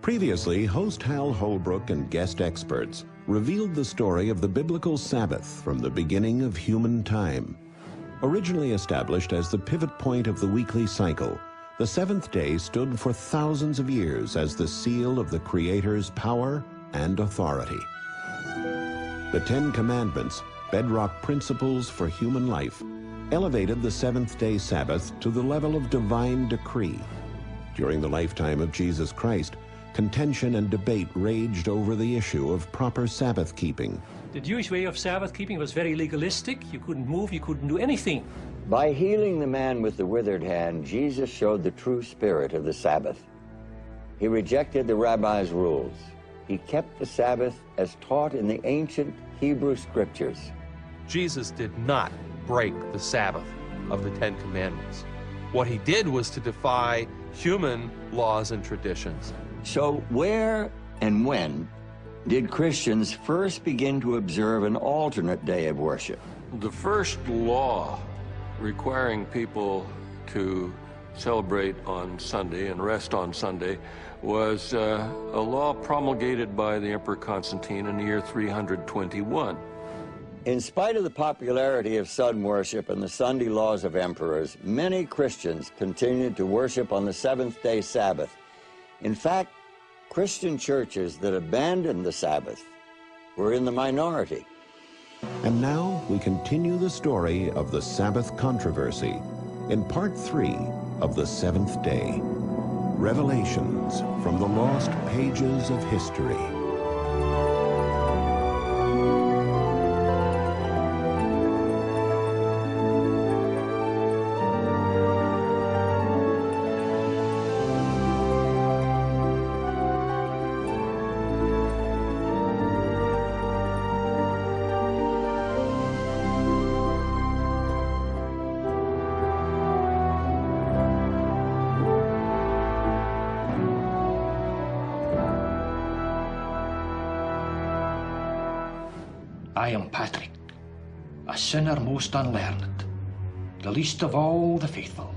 Previously, host Hal Holbrook and guest experts revealed the story of the biblical Sabbath from the beginning of human time. Originally established as the pivot point of the weekly cycle, the seventh day stood for thousands of years as the seal of the Creator's power and authority. The Ten Commandments, bedrock principles for human life, elevated the seventh-day Sabbath to the level of divine decree. During the lifetime of Jesus Christ, contention and debate raged over the issue of proper Sabbath keeping. The Jewish way of Sabbath keeping was very legalistic. You couldn't move, you couldn't do anything. By healing the man with the withered hand, Jesus showed the true spirit of the Sabbath. He rejected the rabbis' rules. He kept the Sabbath as taught in the ancient Hebrew scriptures. Jesus did not break the Sabbath of the Ten Commandments. What he did was to defy human laws and traditions. So where and when did Christians first begin to observe an alternate day of worship? The first law requiring people to celebrate on Sunday and rest on Sunday was a law promulgated by the Emperor Constantine in the year 321. In spite of the popularity of sun worship and the Sunday laws of emperors, many Christians continued to worship on the seventh-day Sabbath. In fact, Christian churches that abandoned the Sabbath were in the minority. And now we continue the story of the Sabbath controversy in part 3 of the seventh day. Revelations from the lost pages of history. I am Patrick, a sinner most unlearned, the least of all the faithful,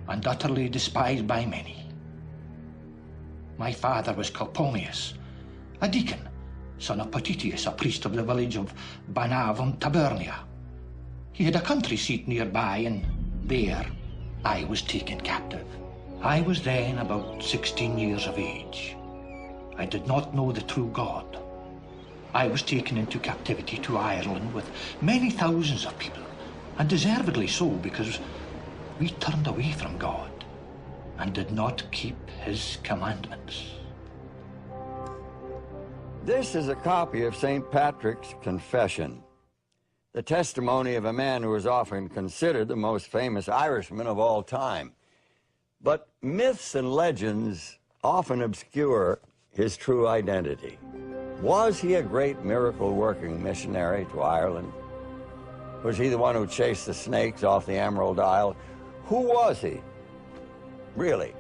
and utterly despised by many. My father was Calpurnius, a deacon, son of Potitius, a priest of the village of Banavum, Tabernia. He had a country seat nearby, and there I was taken captive. I was then about 16 years of age. I did not know the true God. I was taken into captivity to Ireland with many thousands of people, and deservedly so, because we turned away from God and did not keep his commandments. This is a copy of St. Patrick's Confession, the testimony of a man who is often considered the most famous Irishman of all time. But myths and legends often obscure his true identity. Was he a great miracle-working missionary to Ireland? Was he the one who chased the snakes off the Emerald Isle? Who was he, really?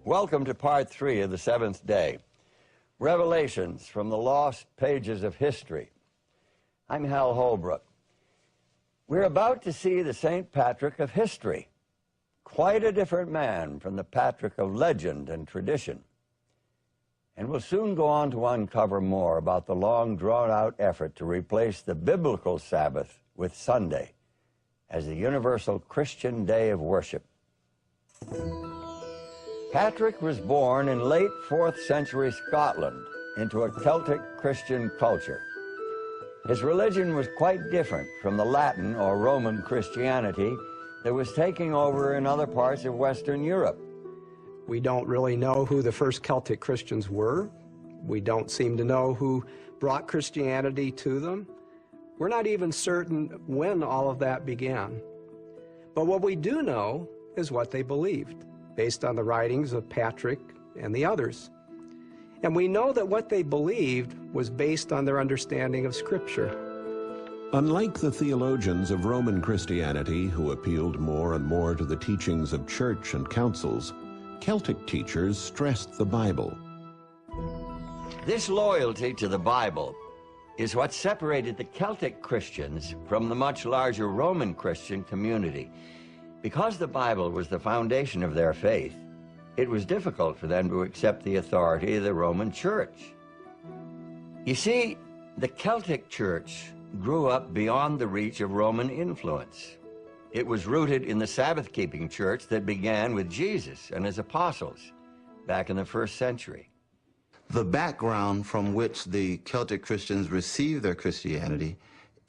Welcome to part 3 of the seventh day. Revelations from the lost pages of history. I'm Hal Holbrook. We're about to see the St. Patrick of history. Quite a different man from the Patrick of legend and tradition. And we'll soon go on to uncover more about the long, drawn-out effort to replace the biblical Sabbath with Sunday as the universal Christian day of worship. Patrick was born in late 4th century Scotland into a Celtic Christian culture. His religion was quite different from the Latin or Roman Christianity that was taking over in other parts of Western Europe. We don't really know who the first Celtic Christians were. We don't seem to know who brought Christianity to them. We're not even certain when all of that began. But what we do know is what they believed, based on the writings of Patrick and the others. And we know that what they believed was based on their understanding of Scripture. Unlike the theologians of Roman Christianity, who appealed more and more to the teachings of church and councils, Celtic teachers stressed the Bible. This loyalty to the Bible is what separated the Celtic Christians from the much larger Roman Christian community. Because the Bible was the foundation of their faith, it was difficult for them to accept the authority of the Roman Church. You see, the Celtic Church grew up beyond the reach of Roman influence. It was rooted in the Sabbath-keeping church that began with Jesus and his apostles back in the 1st century. The background from which the Celtic Christians received their Christianity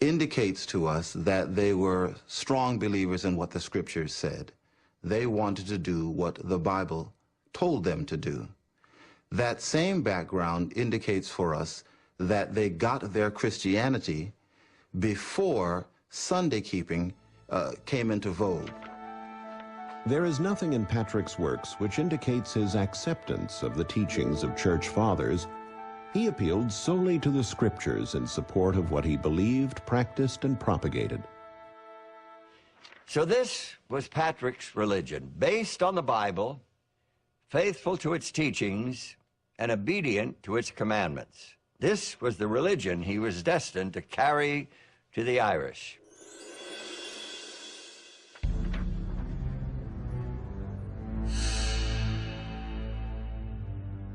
indicates to us that they were strong believers in what the Scriptures said. They wanted to do what the Bible told them to do. That same background indicates for us that they got their Christianity before Sunday keeping came into vogue. There is nothing in Patrick's works which indicates his acceptance of the teachings of church fathers. He appealed solely to the Scriptures in support of what he believed, practiced, and propagated. So this was Patrick's religion, based on the Bible, faithful to its teachings, and obedient to its commandments. This was the religion he was destined to carry to the Irish.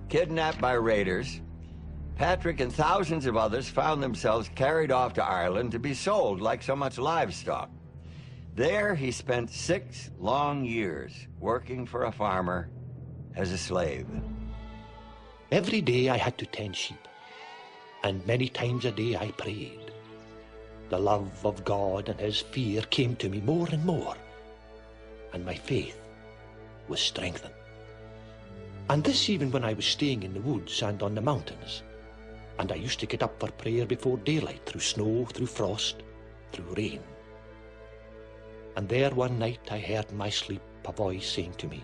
Kidnapped by raiders, Patrick and thousands of others found themselves carried off to Ireland to be sold like so much livestock. There he spent 6 long years working for a farmer as a slave. Every day I had to tend sheep, and many times a day I prayed. The love of God and his fear came to me more and more, and my faith was strengthened. And this even when I was staying in the woods and on the mountains, and I used to get up for prayer before daylight, through snow, through frost, through rain. And there one night I heard in my sleep a voice saying to me,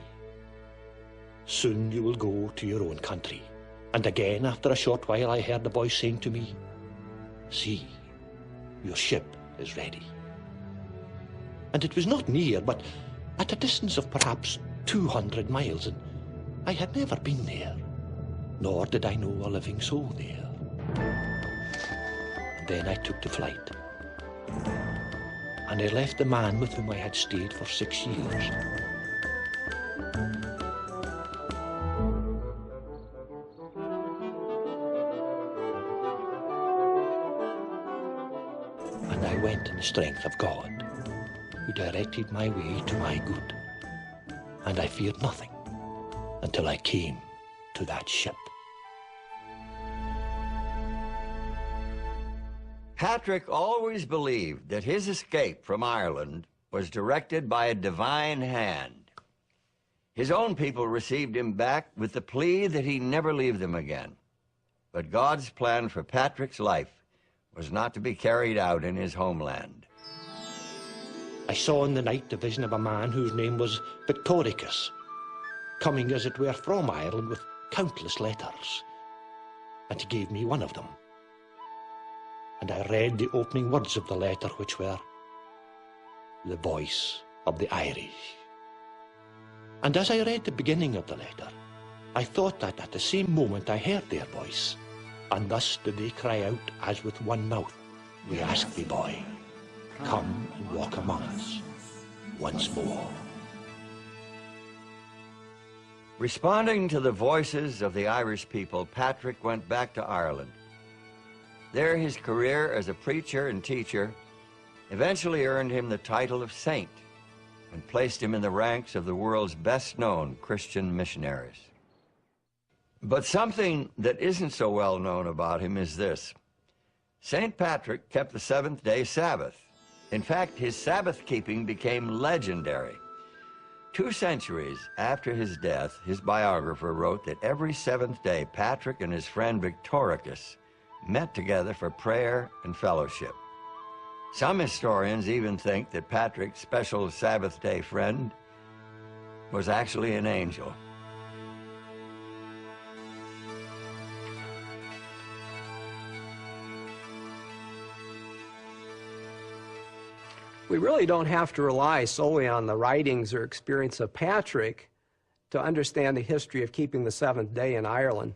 "Soon you will go to your own country." And again, after a short while, I heard the voice saying to me, "See, your ship is ready." And it was not near, but at a distance of perhaps 200 miles, and I had never been there, nor did I know a living soul there. And then I took to flight, and I left the man with whom I had stayed for 6 years. And I went in the strength of God, who directed my way to my good, and I feared nothing until I came to that ship. Patrick always believed that his escape from Ireland was directed by a divine hand. His own people received him back with the plea that he never leave them again. But God's plan for Patrick's life was not to be carried out in his homeland. I saw in the night the vision of a man whose name was Victoricus, coming as it were from Ireland with countless letters, and he gave me one of them. And I read the opening words of the letter, which were, "The voice of the Irish." And as I read the beginning of the letter, I thought that at the same moment I heard their voice, and thus did they cry out as with one mouth, "We ask thee, boy, come and walk among us once more." Responding to the voices of the Irish people, Patrick went back to Ireland. There, his career as a preacher and teacher eventually earned him the title of saint and placed him in the ranks of the world's best-known Christian missionaries. But something that isn't so well known about him is this. St. Patrick kept the seventh-day Sabbath. In fact, his Sabbath-keeping became legendary. 2 centuries after his death, his biographer wrote that every 7th day, Patrick and his friend Victoricus met together for prayer and fellowship. Some historians even think that Patrick's special Sabbath day friend was actually an angel. We really don't have to rely solely on the writings or experience of Patrick to understand the history of keeping the 7th day in Ireland.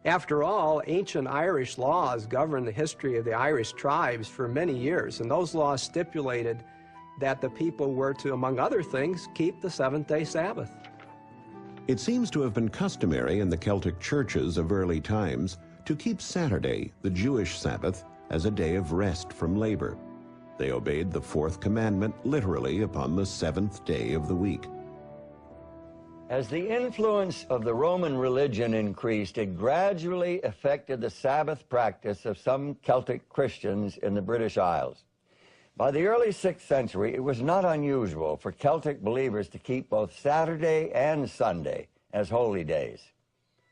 After all, ancient Irish laws governed the history of the Irish tribes for many years, and those laws stipulated that the people were to, among other things, keep the 7th day Sabbath. It seems to have been customary in the Celtic churches of early times to keep Saturday, the Jewish Sabbath, as a day of rest from labor. They obeyed the fourth commandment literally upon the seventh day of the week. As the influence of the Roman religion increased, it gradually affected the Sabbath practice of some Celtic Christians in the British Isles. By the early 6th century, it was not unusual for Celtic believers to keep both Saturday and Sunday as holy days.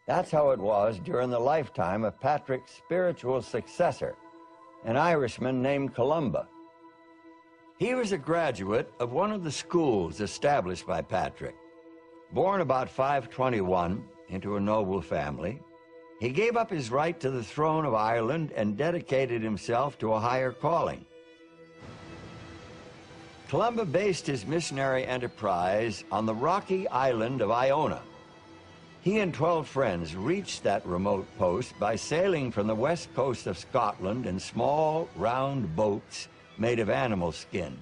That's how it was during the lifetime of Patrick's spiritual successor, an Irishman named Columba. He was a graduate of one of the schools established by Patrick. Born about 521 into a noble family, he gave up his right to the throne of Ireland and dedicated himself to a higher calling. Columba based his missionary enterprise on the rocky island of Iona. He and 12 friends reached that remote post by sailing from the west coast of Scotland in small, round boats made of animal skin.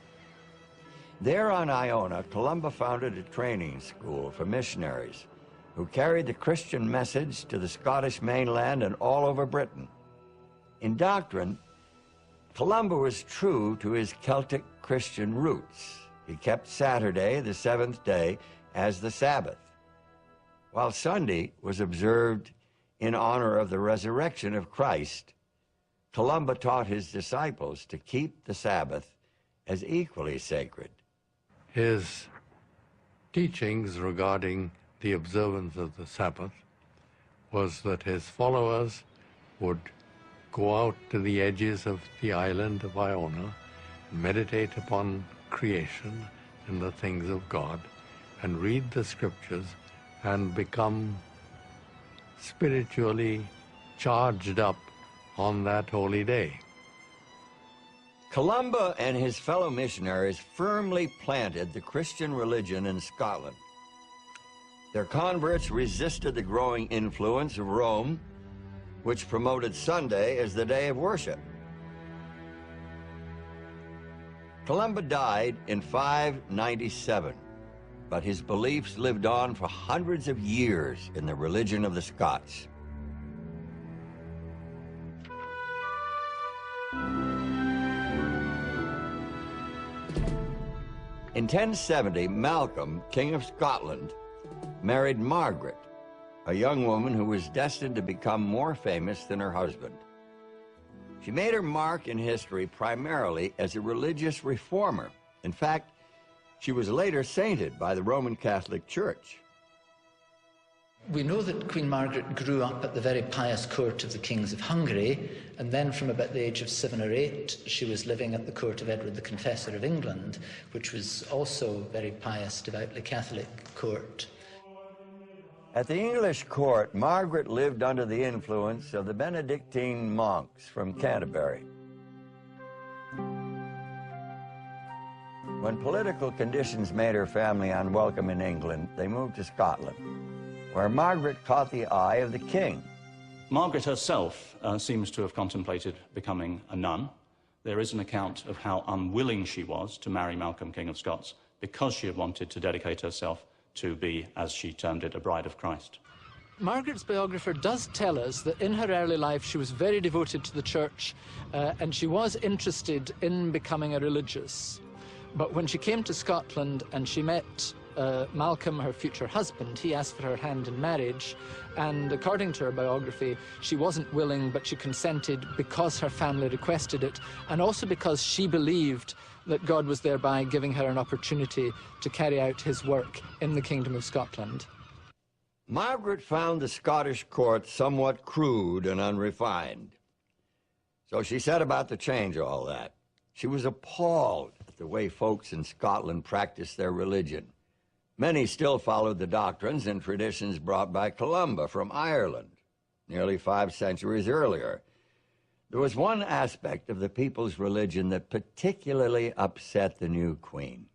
There on Iona, Columba founded a training school for missionaries who carried the Christian message to the Scottish mainland and all over Britain. In doctrine, Columba was true to his Celtic Christian roots. He kept Saturday, the seventh day, as the Sabbath, while Sunday was observed in honor of the resurrection of Christ. Columba taught his disciples to keep the Sabbath as equally sacred. His teachings regarding the observance of the Sabbath was that his followers would go out to the edges of the island of Iona, meditate upon creation and the things of God, and read the scriptures and become spiritually charged up on that holy day. Columba and his fellow missionaries firmly planted the Christian religion in Scotland. Their converts resisted the growing influence of Rome, which promoted Sunday as the day of worship. Columba died in 597, but his beliefs lived on for hundreds of years in the religion of the Scots. In 1070, Malcolm, King of Scotland, married Margaret, a young woman who was destined to become more famous than her husband. She made her mark in history primarily as a religious reformer. In fact, she was later sainted by the Roman Catholic Church. We know that Queen Margaret grew up at the very pious court of the kings of Hungary, and then from about the age of 7 or 8, she was living at the court of Edward the Confessor of England, which was also a very pious, devoutly Catholic court. At the English court, Margaret lived under the influence of the Benedictine monks from Canterbury. When political conditions made her family unwelcome in England, they moved to Scotland, where Margaret caught the eye of the king. Margaret herself seems to have contemplated becoming a nun. There is an account of how unwilling she was to marry Malcolm, King of Scots, because she had wanted to dedicate herself to be, as she termed it, a bride of Christ. Margaret's biographer does tell us that in her early life she was very devoted to the church and she was interested in becoming a religious. But when she came to Scotland and she met Malcolm, her future husband, he asked for her hand in marriage, and according to her biography, she wasn't willing, but she consented because her family requested it, and also because she believed that God was thereby giving her an opportunity to carry out his work in the Kingdom of Scotland. Margaret found the Scottish court somewhat crude and unrefined, so she set about to change all that. She was appalled at the way folks in Scotland practiced their religion. Many still followed the doctrines and traditions brought by Columba from Ireland, nearly 5 centuries earlier. There was one aspect of the people's religion that particularly upset the new queen.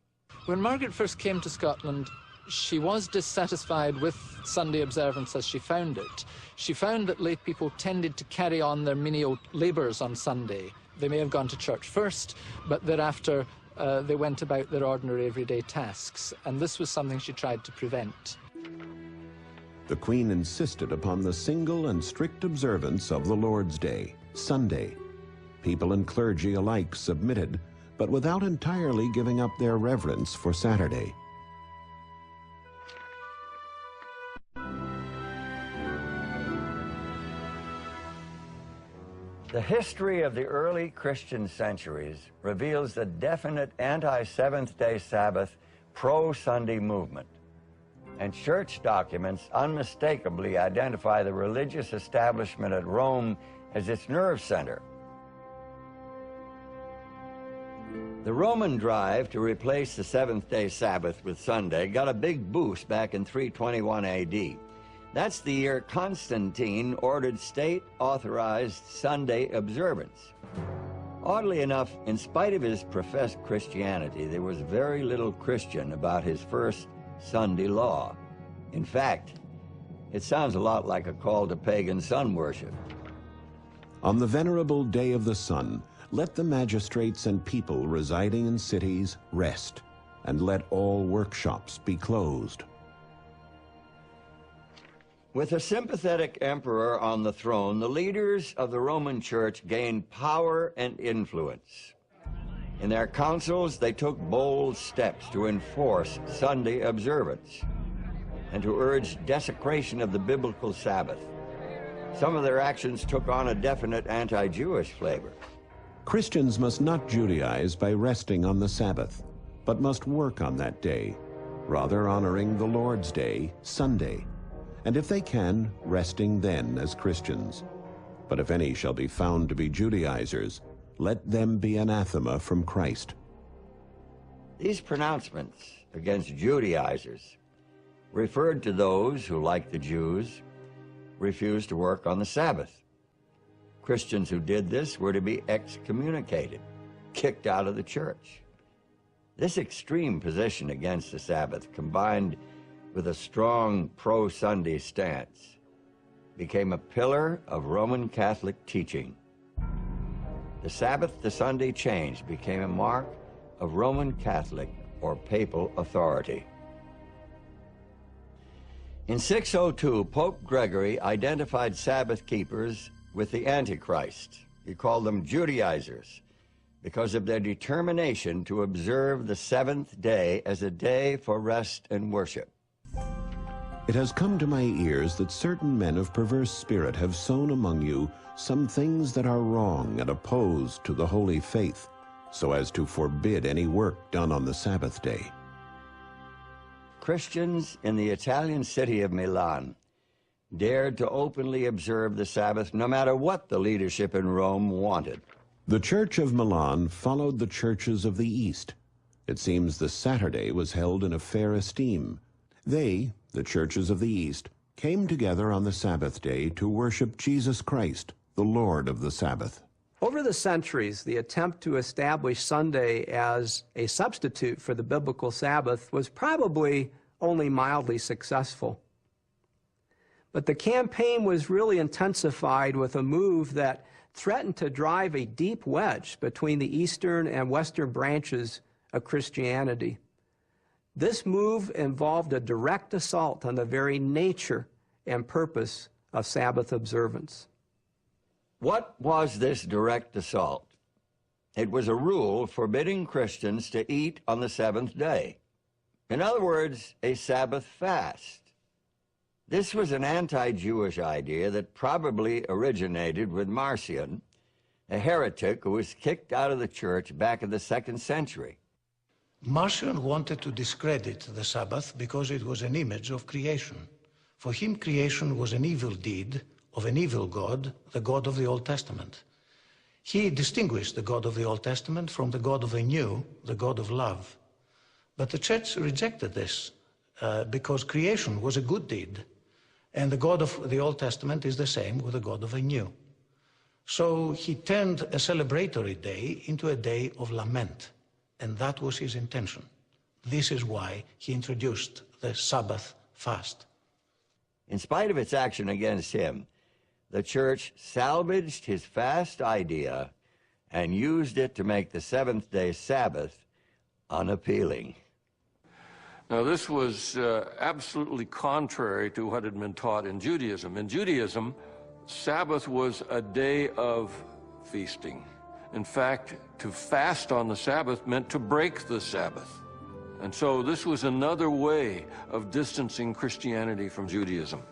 When Margaret first came to Scotland, she was dissatisfied with Sunday observance as she found it. She found that lay people tended to carry on their menial labours on Sunday. They may have gone to church first, but thereafter they went about their ordinary everyday tasks, and this was something she tried to prevent. the Queen insisted upon the single and strict observance of the Lord's Day, Sunday. People and clergy alike submitted, but without entirely giving up their reverence for Saturday. The history of the early Christian centuries reveals a definite anti-Seventh-day Sabbath, pro-Sunday movement. And church documents unmistakably identify the religious establishment at Rome as its nerve center. The Roman drive to replace the seventh-day Sabbath with Sunday got a big boost back in 321 AD. That's the year Constantine ordered state-authorized Sunday observance. Oddly enough, in spite of his professed Christianity, there was very little Christian about his first Sunday law. In fact, it sounds a lot like a call to pagan sun worship. On the venerable day of the sun, let the magistrates and people residing in cities rest, and let all workshops be closed. With a sympathetic emperor on the throne, the leaders of the Roman Church gained power and influence. In their councils, they took bold steps to enforce Sunday observance and to urge desecration of the biblical Sabbath. Some of their actions took on a definite anti-Jewish flavor. Christians must not Judaize by resting on the Sabbath, but must work on that day, rather honoring the Lord's Day, Sunday, and if they can, resting then as Christians. But if any shall be found to be Judaizers, let them be anathema from Christ. These pronouncements against Judaizers referred to those who, like the Jews, refused to work on the Sabbath. Christians who did this were to be excommunicated, kicked out of the church. This extreme position against the Sabbath, combined with a strong pro-Sunday stance, became a pillar of Roman Catholic teaching. The Sabbath to Sunday change became a mark of Roman Catholic or papal authority. In 602, Pope Gregory identified Sabbath keepers with the Antichrist. He called them Judaizers because of their determination to observe the seventh day as a day for rest and worship. It has come to my ears that certain men of perverse spirit have sown among you some things that are wrong and opposed to the holy faith, so as to forbid any work done on the Sabbath day. Christians in the Italian city of Milan dared to openly observe the Sabbath no matter what the leadership in Rome wanted. The Church of Milan followed the churches of the East. It seems the Saturday was held in a fair esteem. They, the churches of the East, came together on the Sabbath day to worship Jesus Christ, the Lord of the Sabbath. Over the centuries, the attempt to establish Sunday as a substitute for the biblical Sabbath was probably only mildly successful. But the campaign was really intensified with a move that threatened to drive a deep wedge between the eastern and western branches of Christianity. This move involved a direct assault on the very nature and purpose of Sabbath observance. What was this direct assault? It was a rule forbidding Christians to eat on the seventh day. In other words, a Sabbath fast. This was an anti-Jewish idea that probably originated with Marcion, a heretic who was kicked out of the church back in the 2nd century. Marcion wanted to discredit the Sabbath because it was an image of creation. For him, creation was an evil deed of an evil God, the God of the Old Testament. He distinguished the God of the Old Testament from the God of the New, the God of love. But the church rejected this because creation was a good deed, and the God of the Old Testament is the same with the God of the New. So he turned a celebratory day into a day of lament, and that was his intention. This is why he introduced the Sabbath fast. In spite of its action against him, the church salvaged his fast idea and used it to make the seventh-day Sabbath unappealing. Now, this was absolutely contrary to what had been taught in Judaism. In Judaism, Sabbath was a day of feasting. In fact, to fast on the Sabbath meant to break the Sabbath. And so this was another way of distancing Christianity from Judaism.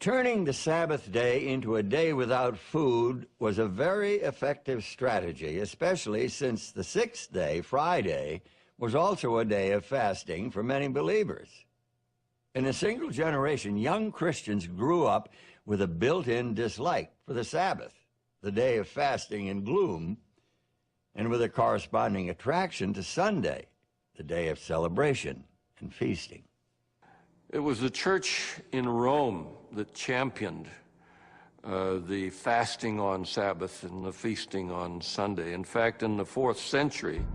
Turning the Sabbath day into a day without food was a very effective strategy, especially since the sixth day, Friday, was also a day of fasting for many believers. In a single generation, young Christians grew up with a built-in dislike for the Sabbath, the day of fasting and gloom, and with a corresponding attraction to Sunday, the day of celebration and feasting. It was the church in Rome that championed the fasting on Sabbath and the feasting on Sunday. In fact, in the 4th century,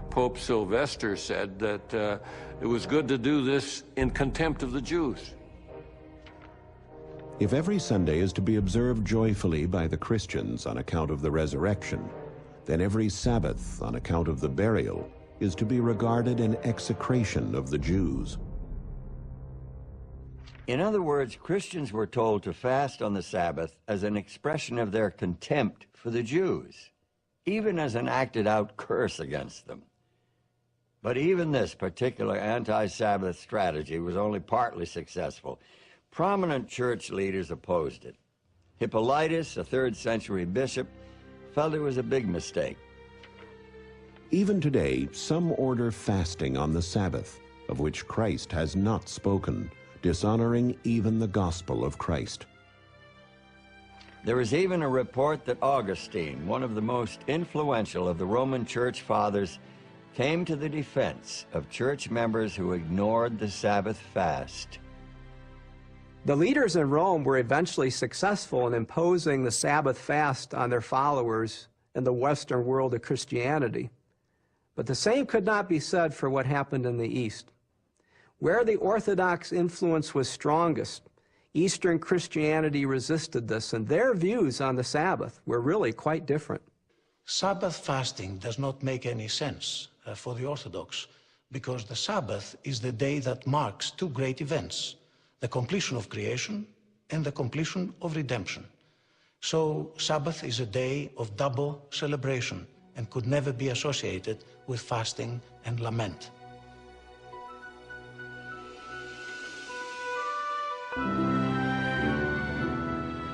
Pope Sylvester said that it was good to do this in contempt of the Jews. If every Sunday is to be observed joyfully by the Christians on account of the resurrection, then every Sabbath on account of the burial is to be regarded in execration of the Jews. In other words, Christians were told to fast on the Sabbath as an expression of their contempt for the Jews, even as an acted-out curse against them. But even this particular anti-Sabbath strategy was only partly successful. Prominent church leaders opposed it. Hippolytus, a 3rd century bishop, felt it was a big mistake. Even today, some order fasting on the Sabbath, of which Christ has not spoken, dishonoring even the gospel of Christ. There is even a report that Augustine, one of the most influential of the Roman Church Fathers, came to the defense of church members who ignored the Sabbath fast. The leaders in Rome were eventually successful in imposing the Sabbath fast on their followers in the Western world of Christianity. But the same could not be said for what happened in the East. Where the Orthodox influence was strongest, Eastern Christianity resisted this, and their views on the Sabbath were really quite different. Sabbath fasting does not make any sense for the Orthodox, because the Sabbath is the day that marks two great events, the completion of creation and the completion of redemption. So Sabbath is a day of double celebration and could never be associated with fasting and lament.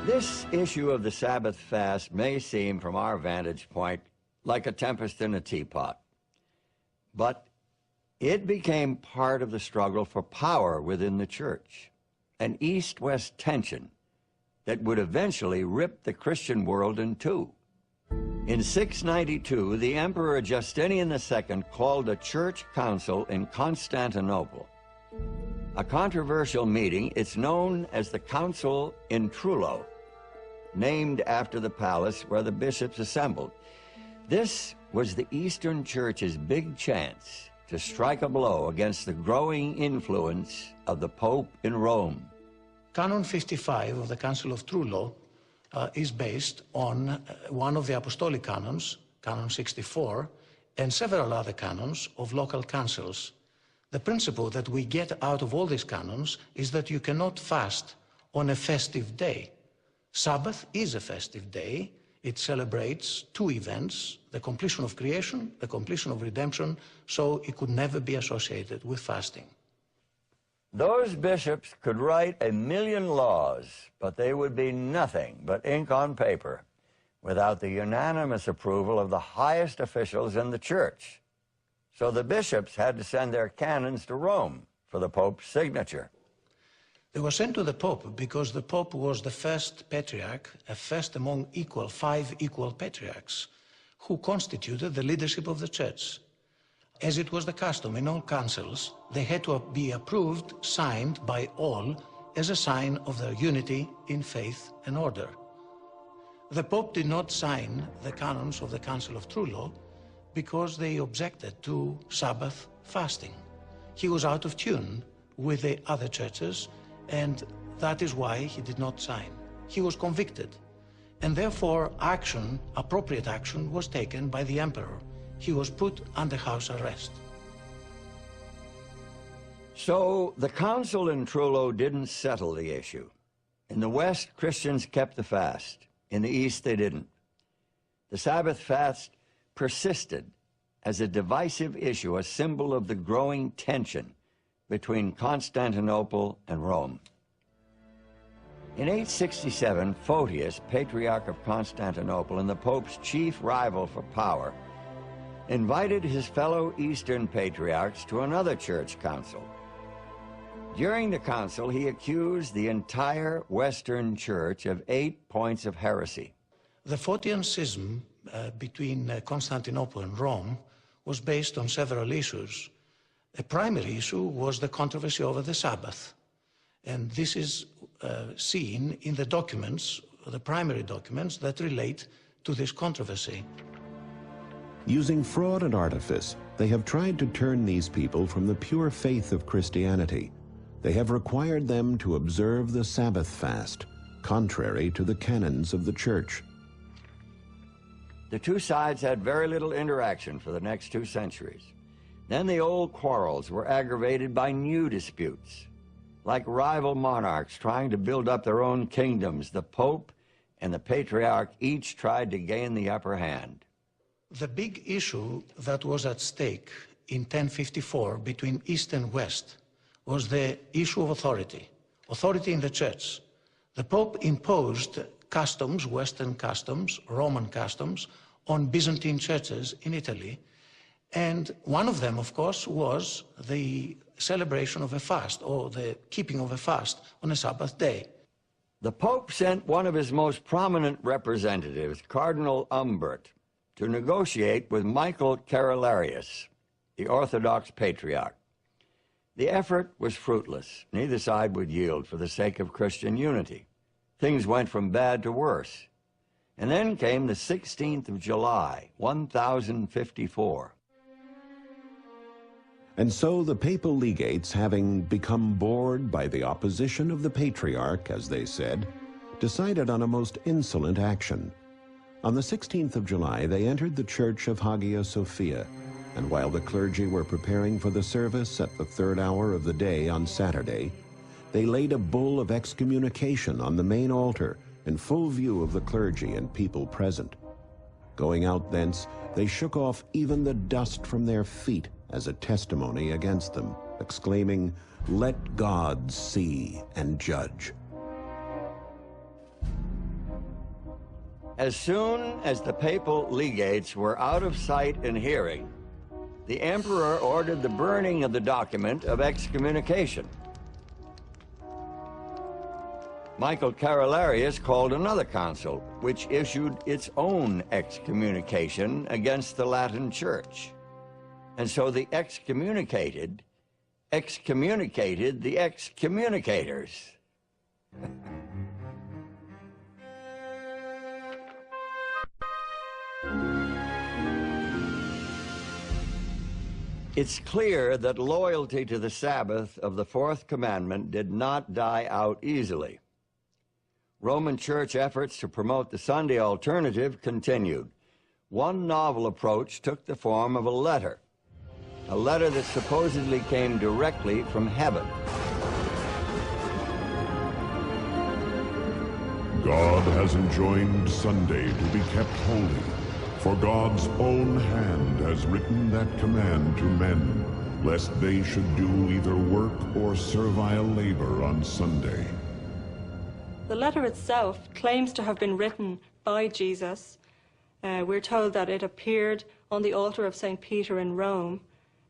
This issue of the Sabbath fast may seem, from our vantage point, like a tempest in a teapot. But it became part of the struggle for power within the church, an East-West tension that would eventually rip the Christian world in two. In 692, the Emperor Justinian II called a church council in Constantinople. A controversial meeting, it's known as the Council in Trullo, named after the palace where the bishops assembled. This was the Eastern Church's big chance to strike a blow against the growing influence of the Pope in Rome. Canon 55 of the Council of Trullo is based on one of the apostolic canons, Canon 64, and several other canons of local councils. The principle that we get out of all these canons is that you cannot fast on a festive day. Sabbath is a festive day. It celebrates two events, the completion of creation, the completion of redemption, so it could never be associated with fasting. Those bishops could write 1,000,000 laws, but they would be nothing but ink on paper without the unanimous approval of the highest officials in the church. So the bishops had to send their canons to Rome for the Pope's signature. They were sent to the Pope because the Pope was the first patriarch, a first among 5 equal patriarchs, who constituted the leadership of the church. As it was the custom in all councils, they had to be approved, signed by all, as a sign of their unity in faith and order. The Pope did not sign the canons of the Council of Trullo because they objected to Sabbath fasting. He was out of tune with the other churches, and that is why he did not sign. He was convicted, and therefore action, appropriate action, was taken by the emperor. He was put under house arrest. So the council in Trullo didn't settle the issue. In the West, Christians kept the fast. In the East, they didn't. The Sabbath fast persisted as a divisive issue, a symbol of the growing tension between Constantinople and Rome. In 867, Photius, Patriarch of Constantinople and the Pope's chief rival for power, invited his fellow Eastern patriarchs to another church council. During the council, he accused the entire Western Church of 8 points of heresy. The Photian schism between Constantinople and Rome was based on several issues. A primary issue was the controversy over the Sabbath. And this is seen in the documents, the primary documents that relate to this controversy. Using fraud and artifice, they have tried to turn these people from the pure faith of Christianity. They have required them to observe the Sabbath fast, contrary to the canons of the Church. The two sides had very little interaction for the next 2 centuries. Then the old quarrels were aggravated by new disputes. Like rival monarchs trying to build up their own kingdoms, the Pope and the Patriarch each tried to gain the upper hand. The big issue that was at stake in 1054 between East and West was the issue of authority in the Church. The Pope imposed customs, Western customs, Roman customs, on Byzantine churches in Italy. And one of them, of course, was the celebration of a fast, or the keeping of a fast on a Sabbath day. The Pope sent one of his most prominent representatives, Cardinal Umbert, to negotiate with Michael Carolarius, the Orthodox Patriarch. The effort was fruitless. Neither side would yield for the sake of Christian unity. Things went from bad to worse. And then came the 16th of July, 1054. And so the papal legates, having become bored by the opposition of the Patriarch, as they said, decided on a most insolent action. On the 16th of July, they entered the church of Hagia Sophia, and while the clergy were preparing for the service at the 3rd hour of the day on Saturday, they laid a bull of excommunication on the main altar in full view of the clergy and people present. Going out thence, they shook off even the dust from their feet as a testimony against them, exclaiming, "Let God see and judge." As soon as the papal legates were out of sight and hearing, the emperor ordered the burning of the document of excommunication. Michael Carolarius called another council, which issued its own excommunication against the Latin Church. And so the excommunicated excommunicated the excommunicators. It's clear that loyalty to the Sabbath of the 4th commandment did not die out easily. Roman Church efforts to promote the Sunday alternative continued. One novel approach took the form of a letter that supposedly came directly from heaven. God has enjoined Sunday to be kept holy, for God's own hand has written that command to men, lest they should do either work or servile labor on Sunday. The letter itself claims to have been written by Jesus. We're told that it appeared on the altar of St. Peter in Rome,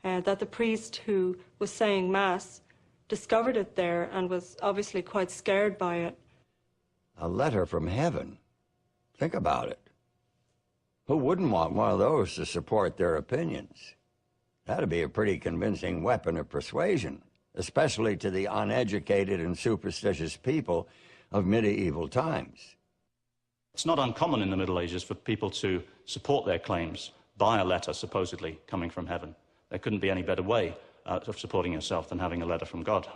that the priest who was saying Mass discovered it there and was obviously quite scared by it. A letter from heaven. Think about it. Who wouldn't want one of those to support their opinions? That'd be a pretty convincing weapon of persuasion, especially to the uneducated and superstitious people of medieval times. It's not uncommon in the Middle Ages for people to support their claims by a letter supposedly coming from heaven. There couldn't be any better way of supporting yourself than having a letter from God.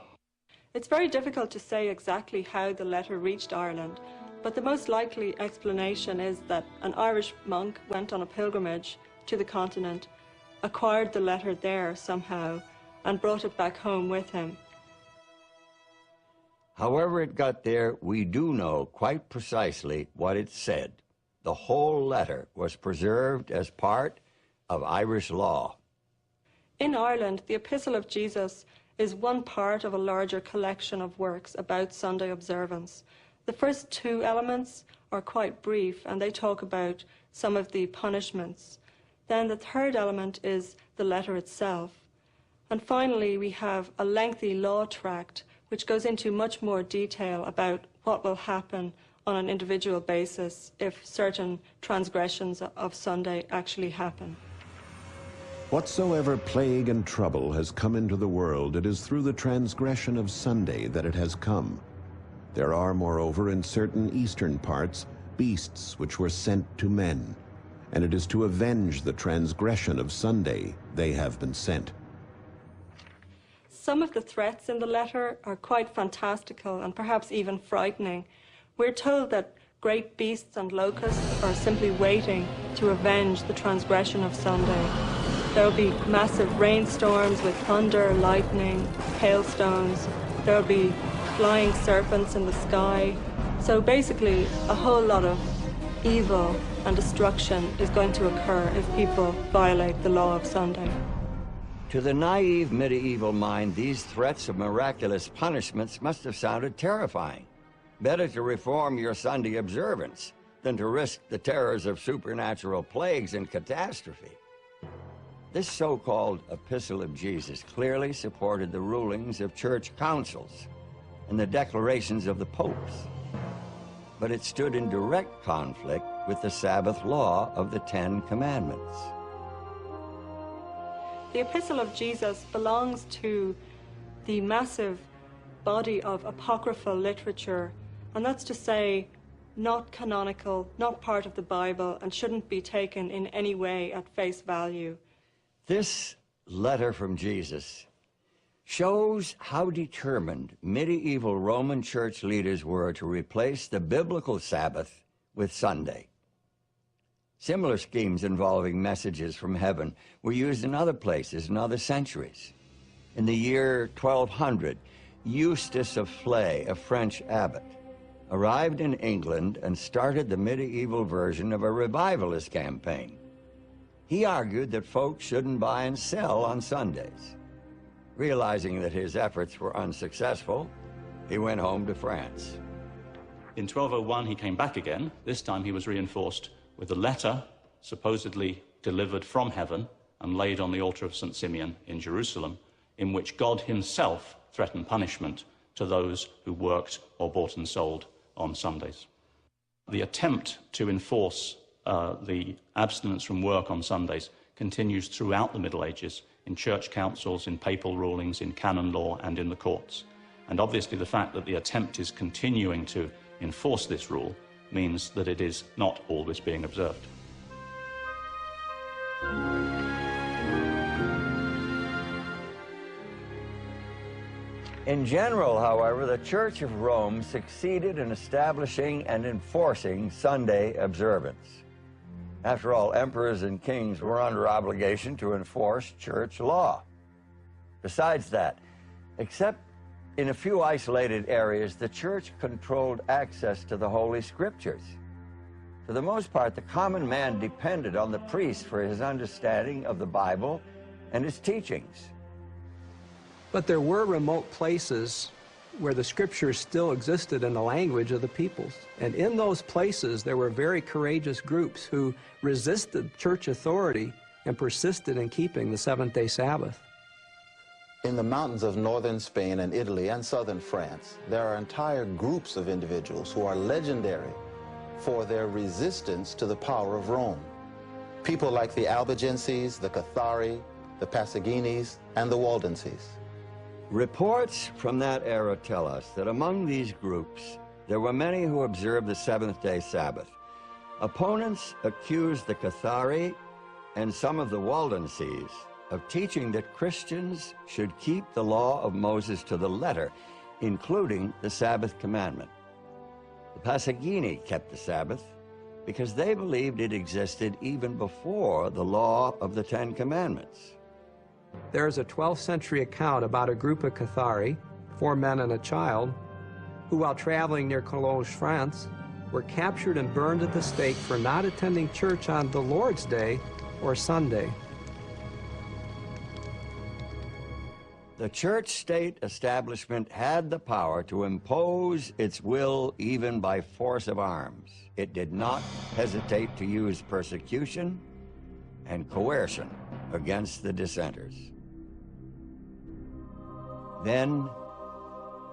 It's very difficult to say exactly how the letter reached Ireland, but the most likely explanation is that an Irish monk went on a pilgrimage to the continent, acquired the letter there somehow, and brought it back home with him. However it got there, we do know quite precisely what it said. The whole letter was preserved as part of Irish law. In Ireland, the Epistle of Jesus is one part of a larger collection of works about Sunday observance. The first two elements are quite brief, and they talk about some of the punishments. Then the third element is the letter itself. And finally, we have a lengthy law tract which goes into much more detail about what will happen on an individual basis if certain transgressions of Sunday actually happen. Whatsoever plague and trouble has come into the world, it is through the transgression of Sunday that it has come. There are, moreover, in certain eastern parts, beasts which were sent to men, and it is to avenge the transgression of Sunday they have been sent. Some of the threats in the letter are quite fantastical and perhaps even frightening. We're told that great beasts and locusts are simply waiting to avenge the transgression of Sunday. There will be massive rainstorms with thunder, lightning, hailstones. There will be flying serpents in the sky. So basically, a whole lot of evil and destruction is going to occur if people violate the law of Sunday. To the naive medieval mind, these threats of miraculous punishments must have sounded terrifying. Better to reform your Sunday observance than to risk the terrors of supernatural plagues and catastrophe. This so-called Epistle of Jesus clearly supported the rulings of church councils and the declarations of the popes, but it stood in direct conflict with the Sabbath law of the Ten Commandments. The Epistle of Jesus belongs to the massive body of apocryphal literature, and that's to say, not canonical, not part of the Bible, and shouldn't be taken in any way at face value. This letter from Jesus shows how determined medieval Roman church leaders were to replace the biblical Sabbath with Sunday. Similar schemes involving messages from heaven were used in other places in other centuries. In the year 1200, Eustace of Flay, a French abbot, arrived in England and started the medieval version of a revivalist campaign. He argued that folks shouldn't buy and sell on Sundays. Realizing that his efforts were unsuccessful, he went home to France. In 1201, he came back again. This time he was reinforced with a letter supposedly delivered from heaven and laid on the altar of St. Simeon in Jerusalem, in which God himself threatened punishment to those who worked or bought and sold on Sundays. The attempt to enforce the abstinence from work on Sundays continues throughout the Middle Ages, in church councils, in papal rulings, in canon law, and in the courts. And obviously the fact that the attempt is continuing to enforce this rule means that it is not always being observed. In general, however, the Church of Rome succeeded in establishing and enforcing Sunday observance. After all, emperors and kings were under obligation to enforce church law. Besides that, except in a few isolated areas, the church controlled access to the Holy Scriptures. For the most part, the common man depended on the priest for his understanding of the Bible and his teachings. But there were remote places where the Scriptures still existed in the language of the peoples. And in those places, there were very courageous groups who resisted church authority and persisted in keeping the seventh-day Sabbath. In the mountains of northern Spain and Italy and southern France, there are entire groups of individuals who are legendary for their resistance to the power of Rome. People like the Albigenses, the Kateri, the Passaginis, and the Waldenses. Reports from that era tell us that among these groups, there were many who observed the seventh-day Sabbath. Opponents accused the Kateri and some of the Waldenses of teaching that Christians should keep the law of Moses to the letter, including the Sabbath commandment. The Passagini kept the Sabbath because they believed it existed even before the law of the Ten Commandments. There is a 12th century account about a group of Kateri, 4 men and a child, who while traveling near Cologne, France, were captured and burned at the stake for not attending church on the Lord's Day or Sunday. The church-state establishment had the power to impose its will even by force of arms. It did not hesitate to use persecution and coercion against the dissenters. Then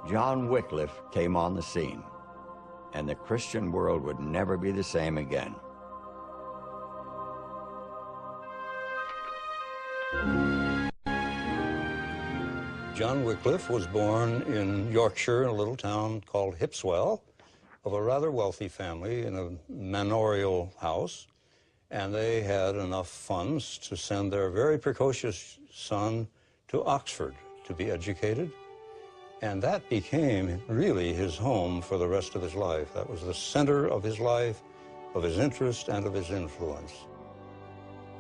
John Wycliffe came on the scene, and the Christian world would never be the same again. John Wycliffe was born in Yorkshire in a little town called Hipswell, of a rather wealthy family in a manorial house, and they had enough funds to send their very precocious son to Oxford to be educated, and that became really his home for the rest of his life. That was the center of his life, of his interest, and of his influence.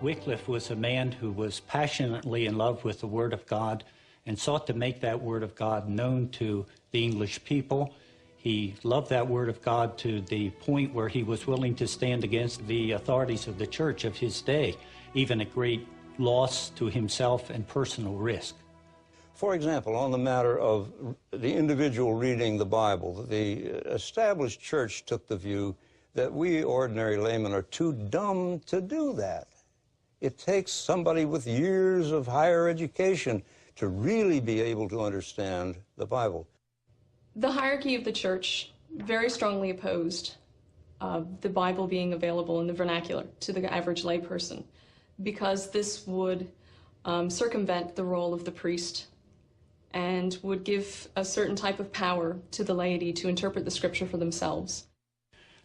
Wycliffe was a man who was passionately in love with the Word of God and sought to make that Word of God known to the English people. He loved that Word of God to the point where he was willing to stand against the authorities of the church of his day, even at great loss to himself and personal risk. For example, on the matter of the individual reading the Bible, the established church took the view that we ordinary laymen are too dumb to do that. It takes somebody with years of higher education to really be able to understand the Bible. The hierarchy of the church very strongly opposed the Bible being available in the vernacular to the average layperson, because this would circumvent the role of the priest and would give a certain type of power to the laity to interpret the scripture for themselves.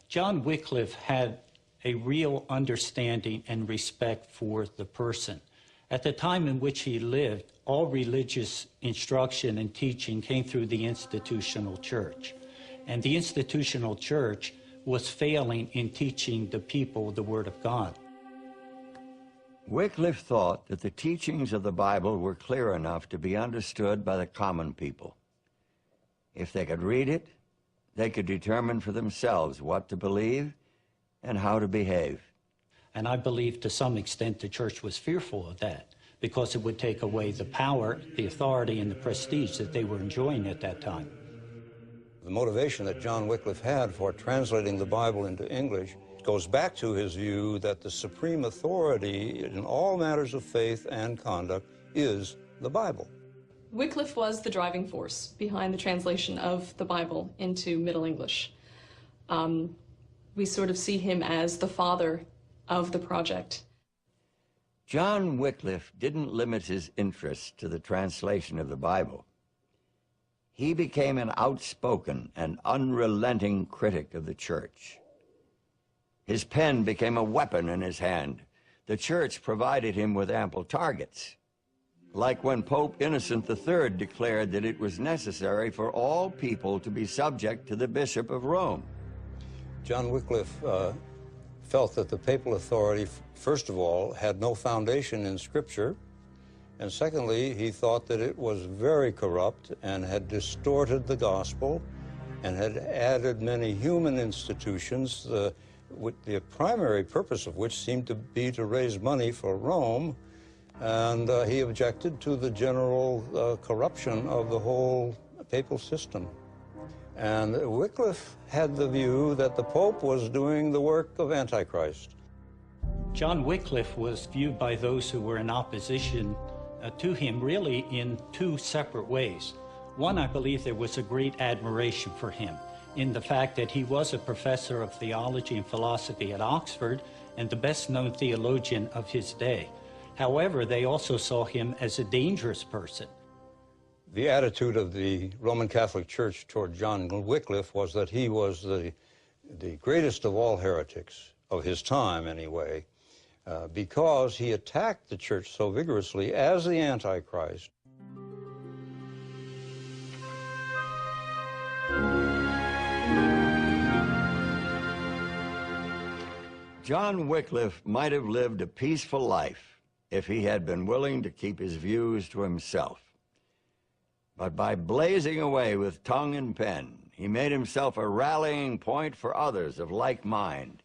John Wycliffe had a real understanding and respect for the person. At the time in which he lived, all religious instruction and teaching came through the institutional church. And the institutional church was failing in teaching the people the Word of God. Wycliffe thought that the teachings of the Bible were clear enough to be understood by the common people. If they could read it, they could determine for themselves what to believe and how to behave. And I believe to some extent the church was fearful of that, because it would take away the power, the authority, and the prestige that they were enjoying at that time. The motivation that John Wycliffe had for translating the Bible into English goes back to his view that the supreme authority in all matters of faith and conduct is the Bible. Wycliffe was the driving force behind the translation of the Bible into Middle English. We sort of see him as the father of the project. John Wycliffe didn't limit his interest to the translation of the Bible. He became an outspoken and unrelenting critic of the church. His pen became a weapon in his hand. The church provided him with ample targets, like when Pope Innocent III declared that it was necessary for all people to be subject to the Bishop of Rome. John Wycliffe felt that the papal authority, first of all, had no foundation in Scripture, and secondly, he thought that it was very corrupt and had distorted the gospel and had added many human institutions, the primary purpose of which seemed to be to raise money for Rome, and he objected to the general corruption of the whole papal system. And Wycliffe had the view that the Pope was doing the work of Antichrist. John Wycliffe was viewed by those who were in opposition to him really in two separate ways. One, I believe there was a great admiration for him in the fact that he was a professor of theology and philosophy at Oxford and the best-known theologian of his day. However, they also saw him as a dangerous person. The attitude of the Roman Catholic Church toward John Wycliffe was that he was the greatest of all heretics, of his time anyway, because he attacked the church so vigorously as the Antichrist. John Wycliffe might have lived a peaceful life if he had been willing to keep his views to himself. But by blazing away with tongue and pen, he made himself a rallying point for others of like mind.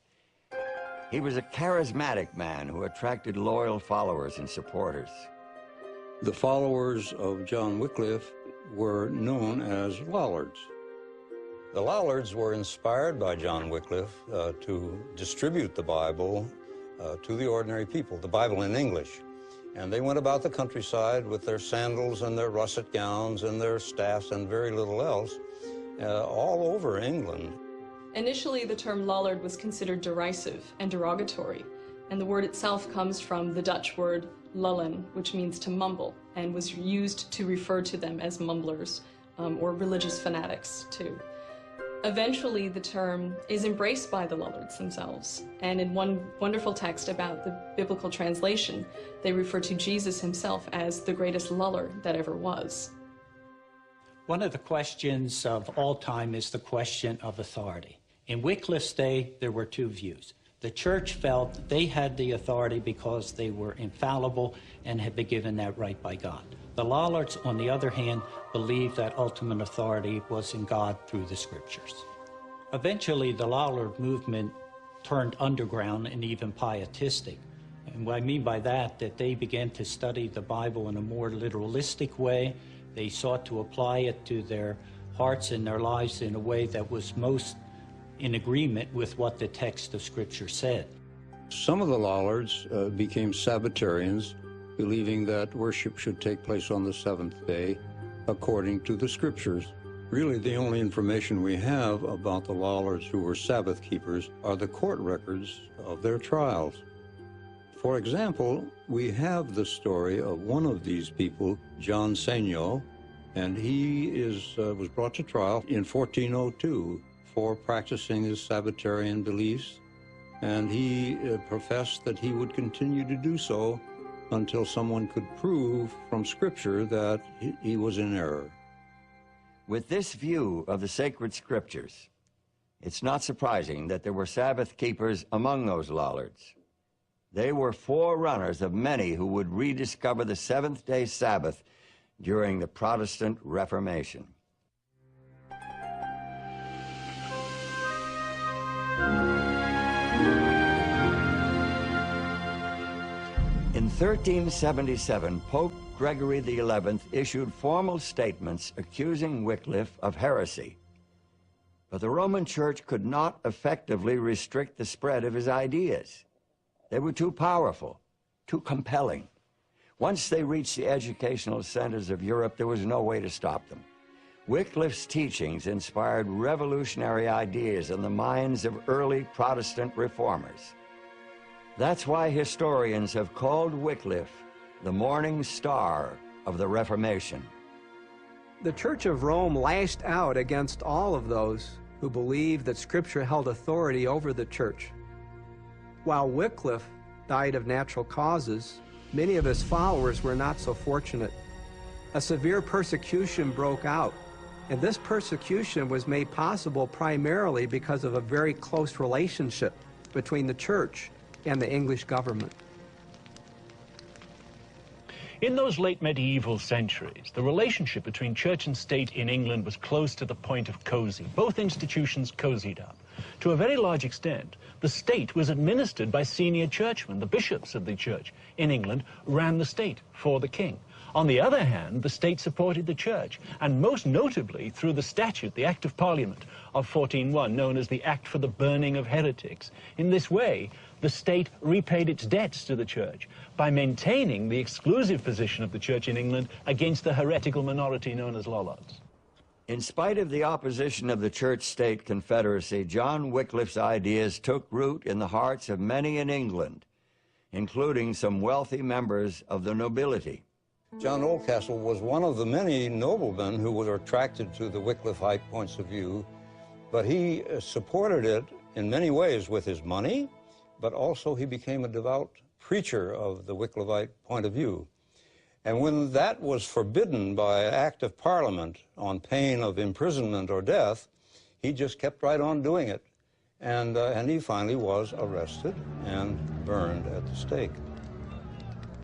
He was a charismatic man who attracted loyal followers and supporters. The followers of John Wycliffe were known as Lollards. The Lollards were inspired by John Wycliffe to distribute the Bible to the ordinary people, the Bible in English. And they went about the countryside with their sandals and their russet gowns and their staffs and very little else, all over England. Initially, the term Lollard was considered derisive and derogatory, and the word itself comes from the Dutch word lullen, which means to mumble, and was used to refer to them as mumblers or religious fanatics, too. Eventually, the term is embraced by the Lollards themselves, and in one wonderful text about the biblical translation, they refer to Jesus himself as the greatest luller that ever was. One of the questions of all time is the question of authority. In Wycliffe's day, there were two views. The church felt they had the authority because they were infallible and had been given that right by God. The Lollards, on the other hand, believed that ultimate authority was in God through the scriptures. Eventually, the Lollard movement turned underground and even pietistic. And what I mean by that they began to study the Bible in a more literalistic way. They sought to apply it to their hearts and their lives in a way that was most in agreement with what the text of Scripture said. Some of the Lollards became Sabbatarians, believing that worship should take place on the seventh day according to the Scriptures. Really, the only information we have about the Lollards who were Sabbath keepers are the court records of their trials. For example, we have the story of one of these people, John Senyo, and he was brought to trial in 1402 for practicing his Sabbatarian beliefs, and he professed that he would continue to do so until someone could prove from Scripture that he was in error. With this view of the sacred Scriptures, it's not surprising that there were Sabbath keepers among those Lollards. They were forerunners of many who would rediscover the seventh-day Sabbath during the Protestant Reformation. In 1377, Pope Gregory XI issued formal statements accusing Wycliffe of heresy. But the Roman Church could not effectively restrict the spread of his ideas. They were too powerful, too compelling. Once they reached the educational centers of Europe, there was no way to stop them. Wycliffe's teachings inspired revolutionary ideas in the minds of early Protestant reformers. That's why historians have called Wycliffe the morning star of the Reformation. The Church of Rome lashed out against all of those who believed that Scripture held authority over the Church. While Wycliffe died of natural causes, many of his followers were not so fortunate. A severe persecution broke out, and this persecution was made possible primarily because of a very close relationship between the Church and the English government. In those late medieval centuries, the relationship between church and state in England was close to the point of cozy. Both institutions cozied up. To a very large extent, the state was administered by senior churchmen. The bishops of the church in England ran the state for the king. On the other hand, the state supported the church, and most notably through the statute, the Act of Parliament of 1401, known as the Act for the Burning of Heretics. In this way, the state repaid its debts to the church by maintaining the exclusive position of the church in England against the heretical minority known as Lollards. In spite of the opposition of the church-state confederacy, John Wycliffe's ideas took root in the hearts of many in England, including some wealthy members of the nobility. John Oldcastle was one of the many noblemen who were attracted to the Wycliffite points of view, but he supported it in many ways with his money, but also he became a devout preacher of the Wycliffite point of view. And when that was forbidden by Act of Parliament on pain of imprisonment or death, he just kept right on doing it. And he finally was arrested and burned at the stake.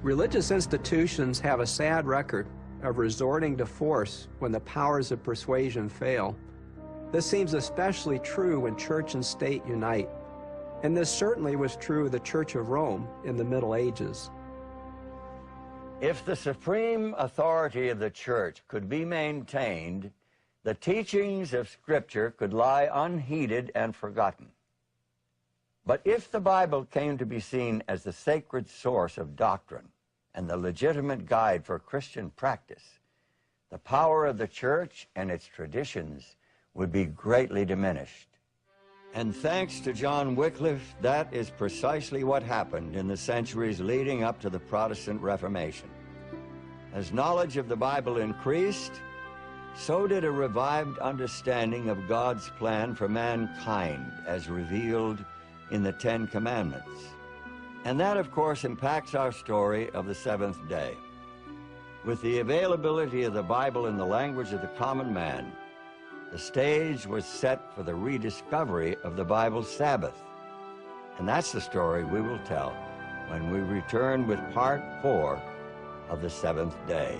Religious institutions have a sad record of resorting to force when the powers of persuasion fail. This seems especially true when church and state unite, and this certainly was true of the Church of Rome in the Middle Ages. If the supreme authority of the church could be maintained, the teachings of Scripture could lie unheeded and forgotten. But if the Bible came to be seen as the sacred source of doctrine and the legitimate guide for Christian practice, the power of the church and its traditions would be greatly diminished. And thanks to John Wycliffe, that is precisely what happened in the centuries leading up to the Protestant Reformation. As knowledge of the Bible increased, so did a revived understanding of God's plan for mankind as revealed in the Ten Commandments. And that, of course, impacts our story of the seventh day. With the availability of the Bible in the language of the common man, the stage was set for the rediscovery of the Bible's Sabbath. And that's the story we will tell when we return with part 4 of the seventh day.